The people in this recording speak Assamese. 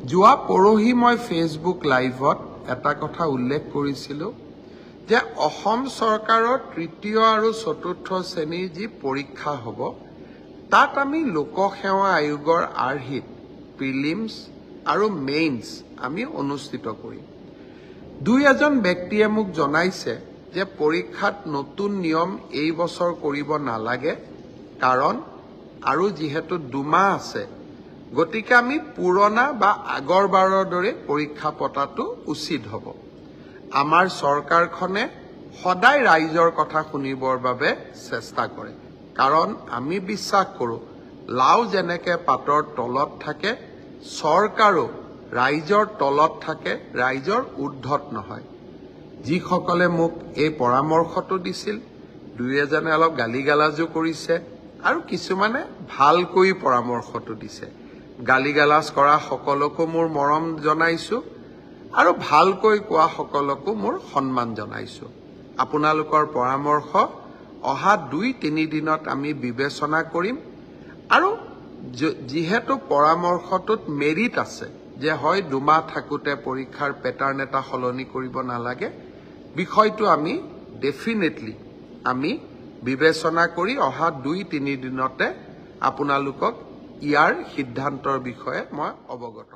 যোৱা পৰহি মই ফেচবুক লাইভত এটা কথা উল্লেখ কৰিছিলোঁ যে অসম চৰকাৰৰ তৃতীয় আৰু চতুৰ্থ শ্ৰেণীৰ যি পৰীক্ষা হ'ব তাত আমি লোকসেৱা আয়োগৰ আৰ্হিত প্ৰিলিমছ আৰু মেইনছ আমি অনুষ্ঠিত কৰিম। দুই এজন ব্যক্তিয়ে মোক জনাইছে যে পৰীক্ষাত নতুন নিয়ম এই বছৰ কৰিব নালাগে, কাৰণ আৰু যিহেতু 2 মাহ আছে, গতিকে আমি পুৰণা বা আগৰবাৰৰ দৰে পৰীক্ষা পতাটো উচিত হ'ব। আমাৰ চৰকাৰখনে সদায় ৰাইজৰ কথা শুনিবৰ বাবে চেষ্টা কৰে, কাৰণ আমি বিশ্বাস কৰোঁ লাও যেনেকৈ পাতৰ তলত থাকে, চৰকাৰো ৰাইজৰ তলত থাকে, ৰাইজৰ ঊৰ্ধত নহয়। যিসকলে মোক এই পৰামৰ্শটো দিছিল, দুই এজনে অলপ গালিগালাজো কৰিছে আৰু কিছুমানে ভালকৈ পৰামৰ্শটো দিছে। গালিগালাজ কৰা সকলকো মোৰ মৰম জনাইছোঁ আৰু ভালকৈ কোৱা সকলকো মোৰ সন্মান জনাইছোঁ। আপোনালোকৰ পৰামৰ্শ অহা 2-3 দিনত আমি বিবেচনা কৰিম আৰু যিহেতু পৰামৰ্শটোত মেৰিট আছে যে হয় 2 মাহ থাকোঁতে পৰীক্ষাৰ পেটাৰ্ণ এটা সলনি কৰিব নালাগে, বিষয়টো আমি ডেফিনেটলি আমি বিবেচনা কৰি অহা 2-3 দিনতে আপোনালোকক ইয়াৰ সিদ্ধান্তৰ বিষয়ে মই অৱগত